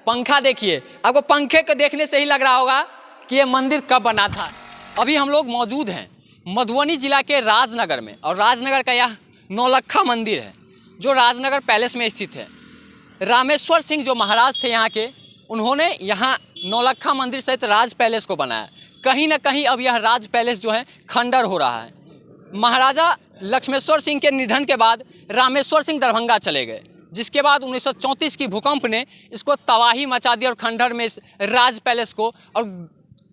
पंखा देखिए, आपको पंखे को देखने से ही लग रहा होगा कि ये मंदिर कब बना था। अभी हम लोग मौजूद हैं मधुबनी जिला के राजनगर में, और राजनगर का यह नौलक्खा मंदिर है जो राजनगर पैलेस में स्थित है। रामेश्वर सिंह जो महाराज थे यहाँ के, उन्होंने यहाँ नौलक्खा मंदिर सहित राज पैलेस को बनाया। कहीं ना कहीं अब यह राज पैलेस जो है खंडर हो रहा है। महाराजा लक्ष्मेश्वर सिंह के निधन के बाद रामेश्वर सिंह दरभंगा चले गए, जिसके बाद 1934 की भूकंप ने इसको तबाही मचा दी और खंडर में इस राज पैलेस को और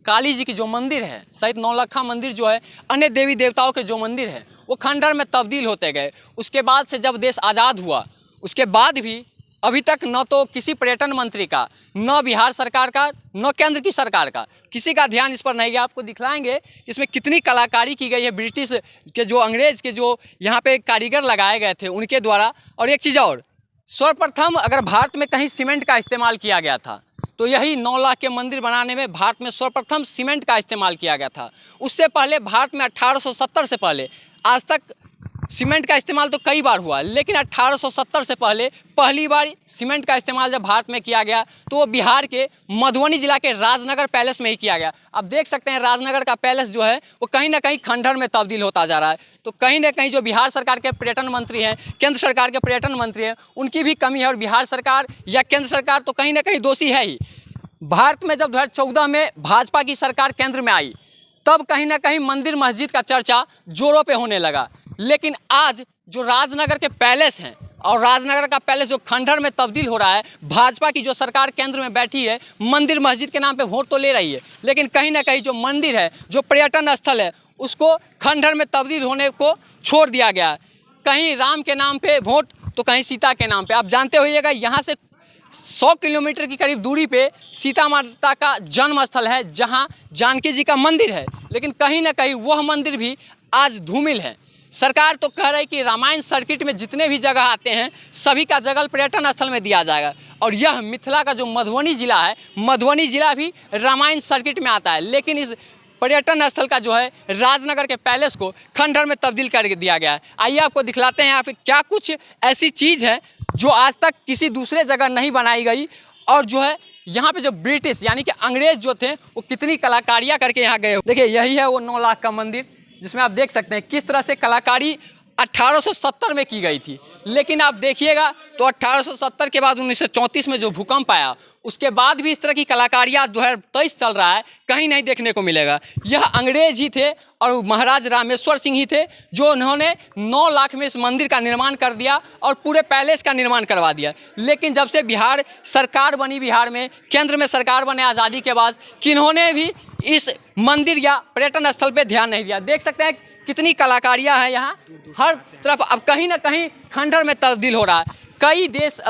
काली जी की जो मंदिर है सहित नौलक्खा मंदिर जो है, अन्य देवी देवताओं के जो मंदिर है वो खंडर में तब्दील होते गए। उसके बाद से जब देश आज़ाद हुआ उसके बाद भी अभी तक न तो किसी पर्यटन मंत्री का, न बिहार सरकार का, न केंद्र की सरकार का किसी का ध्यान इस पर नहीं गया। आपको दिखलाएंगे इसमें कितनी कलाकारी की गई है ब्रिटिश के जो अंग्रेज़ के जो यहाँ पे कारीगर लगाए गए थे उनके द्वारा। और एक चीज़ और, सर्वप्रथम अगर भारत में कहीं सीमेंट का इस्तेमाल किया गया था तो यही 9 लाख के मंदिर बनाने में भारत में सर्वप्रथम सीमेंट का इस्तेमाल किया गया था। उससे पहले भारत में 1870 से पहले आज तक सीमेंट का इस्तेमाल तो कई बार हुआ, लेकिन 1870 से पहले पहली बार सीमेंट का इस्तेमाल जब भारत में किया गया तो वो बिहार के मधुबनी जिला के राजनगर पैलेस में ही किया गया। अब देख सकते हैं राजनगर का पैलेस जो है वो कहीं ना कहीं खंडर में तब्दील होता जा रहा है। तो कहीं ना कहीं जो बिहार सरकार के पर्यटन मंत्री हैं, केंद्र सरकार के पर्यटन मंत्री हैं, उनकी भी कमी है। और बिहार सरकार या केंद्र सरकार तो कहीं ना कहीं दोषी है ही। भारत में जब 2014 में भाजपा की सरकार केंद्र में आई तब कहीं ना कहीं मंदिर मस्जिद का चर्चा जोरों पे होने लगा, लेकिन आज जो राजनगर के पैलेस हैं और राजनगर का पैलेस जो खंडर में तब्दील हो रहा है, भाजपा की जो सरकार केंद्र में बैठी है मंदिर मस्जिद के नाम पे वोट तो ले रही है, लेकिन कहीं ना कहीं जो मंदिर है, जो पर्यटन स्थल है, उसको खंडर में तब्दील होने को छोड़ दिया गया। कहीं राम के नाम पे वोट तो कहीं सीता के नाम पे। आप जानते होइएगा यहाँ से 100 किलोमीटर की करीब दूरी पे सीता माता का जन्म स्थल है जहाँ जानकी जी का मंदिर है, लेकिन कहीं ना कहीं वह मंदिर भी आज धूमिल है। सरकार तो कह रही है कि रामायण सर्किट में जितने भी जगह आते हैं सभी का जगह पर्यटन स्थल में दिया जाएगा। और यह मिथिला का जो मधुबनी जिला है, मधुबनी जिला भी रामायण सर्किट में आता है, लेकिन इस पर्यटन स्थल का जो है राजनगर के पैलेस को खंडर में तब्दील कर दिया गया है। आइए आपको दिखलाते हैं यहाँ पे क्या कुछ ऐसी चीज़ है जो आज तक किसी दूसरे जगह नहीं बनाई गई, और जो है यहाँ पे जो ब्रिटिश यानी कि अंग्रेज जो थे वो कितनी कलाकारियाँ करके यहाँ गए। देखिए यही है वो 9 लाख का मंदिर, जिसमें आप देख सकते हैं किस तरह से कलाकारी 1870 में की गई थी। लेकिन आप देखिएगा तो 1870 के बाद 1934 में जो भूकंप आया उसके बाद भी इस तरह की कलाकारियाँ 2023 चल रहा है, कहीं नहीं देखने को मिलेगा। यह अंग्रेज ही थे और महाराज रामेश्वर सिंह ही थे जो उन्होंने 9 लाख में इस मंदिर का निर्माण कर दिया और पूरे पैलेस का निर्माण करवा दिया। लेकिन जब से बिहार सरकार बनी, बिहार में केंद्र में सरकार बने आज़ादी के बाद, किन्होंने भी इस मंदिर या पर्यटन स्थल पर ध्यान नहीं दिया। देख सकते हैं कितनी कलाकारियाँ हैं यहाँ हर तरफ। अब कहीं ना कहीं खंडर में तब्दील हो रहा है। कई देश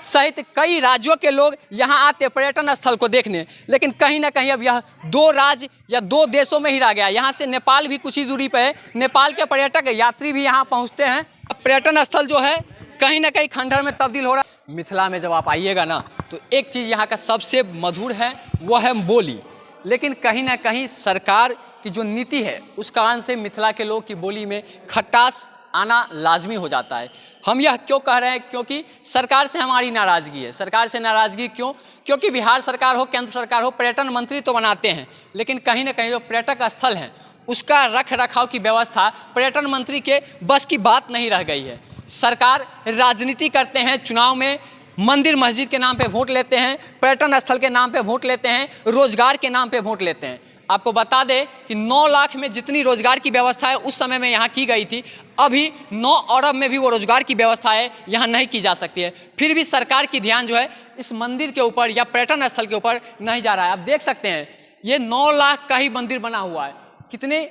सहित कई राज्यों के लोग यहाँ आते पर्यटन स्थल को देखने, लेकिन कहीं ना कहीं अब यह 2 राज्य या 2 देशों में ही रह गया। यहाँ से नेपाल भी कुछ ही दूरी पे है, नेपाल के पर्यटक यात्री भी यहाँ पहुँचते हैं। अब पर्यटन स्थल जो है कहीं ना कहीं खंडर में तब्दील हो रहा है। मिथिला में जब आप आइएगा ना तो एक चीज़ यहाँ का सबसे मधुर है, वो है बोली। लेकिन कहीं ना कहीं सरकार की जो नीति है उस कारण से मिथिला के लोग की बोली में खटास आना लाजमी हो जाता है। हम यह क्यों कह रहे हैं? क्योंकि सरकार से हमारी नाराज़गी है। सरकार से नाराज़गी क्यों? क्योंकि बिहार सरकार हो, केंद्र सरकार हो, पर्यटन मंत्री तो बनाते हैं, लेकिन कहीं ना कहीं जो पर्यटक स्थल हैं उसका रख रखाव की व्यवस्था पर्यटन मंत्री के बस की बात नहीं रह गई है। सरकार राजनीति करते हैं, चुनाव में मंदिर मस्जिद के नाम पे वोट लेते हैं, पर्यटन स्थल के नाम पे वोट लेते हैं, रोजगार के नाम पे वोट लेते हैं। आपको बता दें कि 9 लाख में जितनी रोजगार की व्यवस्था है उस समय में यहाँ की गई थी, अभी 9 अरब में भी वो रोजगार की व्यवस्था है यहाँ नहीं की जा सकती है। फिर भी सरकार की ध्यान जो है इस मंदिर के ऊपर या पर्यटन स्थल के ऊपर नहीं जा रहा है। आप देख सकते हैं ये 9 लाख का ही मंदिर बना हुआ है, कितने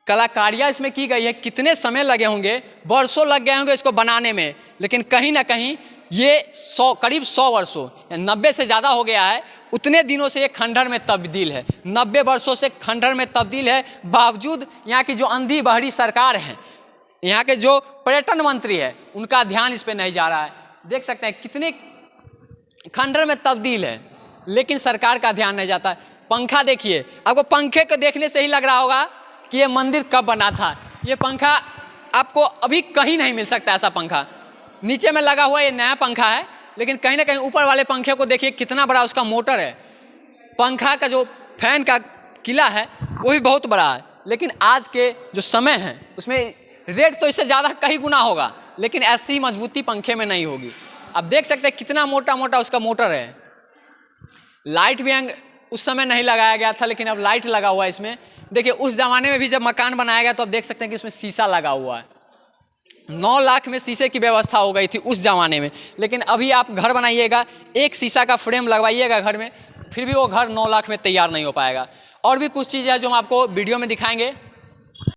कलाकारियाँ इसमें की गई है, कितने समय लगे होंगे, वर्षों लग गए होंगे इसको बनाने में। लेकिन कहीं ना कहीं ये करीब 100 वर्षों या 90 से ज़्यादा हो गया है, उतने दिनों से ये खंडर में तब्दील है। 90 वर्षों से खंडर में तब्दील है, बावजूद यहाँ की जो अंधी बहरी सरकार है, यहाँ के जो पर्यटन मंत्री है, उनका ध्यान इस पे नहीं जा रहा है। देख सकते हैं कितने खंडर में तब्दील है, लेकिन सरकार का ध्यान नहीं जाता। पंखा देखिए, आपको पंखे को देखने से ही लग रहा होगा कि ये मंदिर कब बना था। ये पंखा आपको अभी कहीं नहीं मिल सकता ऐसा पंखा। नीचे में लगा हुआ ये नया पंखा है, लेकिन कहीं ना कहीं ऊपर वाले पंखे को देखिए कितना बड़ा उसका मोटर है, पंखा का जो फैन का किला है वो भी बहुत बड़ा है। लेकिन आज के जो समय है उसमें रेट तो इससे ज़्यादा कई गुना होगा, लेकिन ऐसी मजबूती पंखे में नहीं होगी। आप देख सकते हैं कितना मोटा मोटा उसका मोटर है। लाइट भी उस समय नहीं लगाया गया था, लेकिन अब लाइट लगा हुआ है इसमें। देखिए उस ज़माने में भी जब मकान बनाया गया तो आप देख सकते हैं कि उसमें शीशा लगा हुआ है। 9 लाख में शीशे की व्यवस्था हो गई थी उस ज़माने में, लेकिन अभी आप घर बनाइएगा, एक शीशा का फ्रेम लगवाइएगा घर में, फिर भी वो घर 9 लाख में तैयार नहीं हो पाएगा। और भी कुछ चीज़ें हैं जो हम आपको वीडियो में दिखाएंगे।